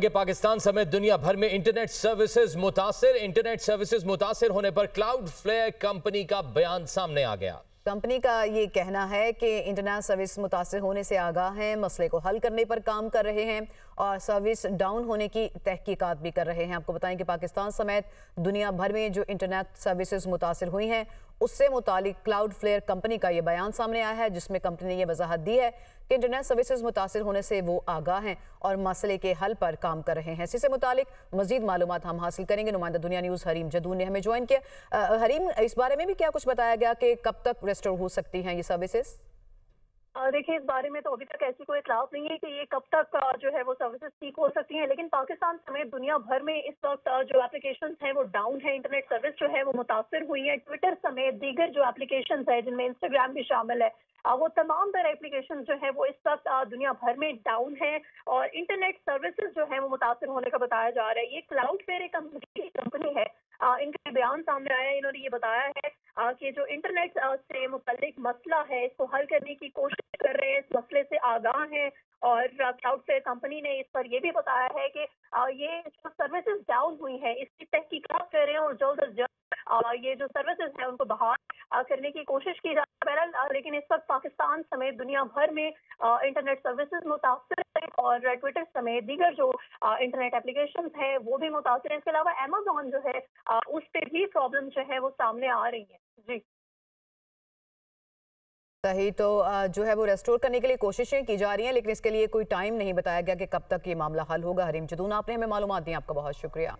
कि पाकिस्तान समेत दुनिया भर में इंटरनेट सर्विसेज मुतासिर होने पर क्लाउडफ्लेयर कंपनी का बयान सामने आ गया। कंपनी का ये कहना है कि इंटरनेट सर्विस मुतासिर होने से आगाह हैं, मसले को हल करने पर काम कर रहे हैं और सर्विस डाउन होने की तहकीकात भी कर रहे हैं। आपको बताएं कि पाकिस्तान समेत दुनिया भर में जो इंटरनेट सर्विसेज मुतासिर हुई हैं उससे मुतालिक क्लाउडफ्लेयर कंपनी का ये बयान सामने आया है, जिसमें कंपनी ने यह वजाहत दी है कि इंटरनेट सर्विसेज मुतासिर होने से वो आगाह हैं और मसले के हल पर काम कर रहे हैं। इसी से मुतालिक मजीद मालूमात हम हासिल करेंगे। नुमाइंदा दुनिया न्यूज़ हरीम जदून ने हमें ज्वाइन किया। हरीम, इस बारे में भी क्या कुछ बताया गया कि कब तक रेस्टोर हो सकती हैं ये सर्विसेज? देखिए, इस बारे में तो अभी तक ऐसी कोई इतलात नहीं है कि ये कब तक जो है वो सर्विसेज ठीक हो सकती हैं, लेकिन पाकिस्तान समेत दुनिया भर में इस वक्त जो एप्लीकेशंस हैं वो डाउन है, इंटरनेट सर्विस जो है वो मुतासर हुई है। ट्विटर समेत दीगर जो एप्लीकेशंस है जिनमें इंस्टाग्राम भी शामिल है, वो तमाम तरह एप्लीकेशन जो है वो इस वक्त दुनिया भर में डाउन है और इंटरनेट सर्विसेज जो है वो मुतासर होने का बताया जा रहा है। ये क्लाउडफ्लेयर एक कंपनी है। इनका बयान सामने आया है, इन्होंने ये बताया है कि जो इंटरनेट से मुताल्लिक मसला है इसको हल करने की कोशिश कर रहे हैं, इस मसले से आगाह हैं और क्लाउडफ्लेयर कंपनी ने इस पर यह भी बताया है कि ये जो सर्विसेज डाउन हुई है इसकी तहकीकात कर रहे हैं और जल्द अज जल्द ये जो सर्विसेज है उनको बहाल करने की कोशिश की जा रही है। लेकिन इस वक्त पाकिस्तान समेत दुनिया भर में इंटरनेट सर्विसेज मुतासर है और ट्विटर समेत दीगर जो इंटरनेट एप्लीकेशन है वो भी मुतासर है। इसके अलावा अमेजोन जो है उस पर भी प्रॉब्लम जो है वो सामने आ रही है। जी सही, तो जो है वो रेस्टोर करने के लिए कोशिशें की जा रही हैं, लेकिन इसके लिए कोई टाइम नहीं बताया गया कि कब तक ये मामला हल होगा। हरीम जदून, आपने हमें मालूमात दी, आपका बहुत शुक्रिया।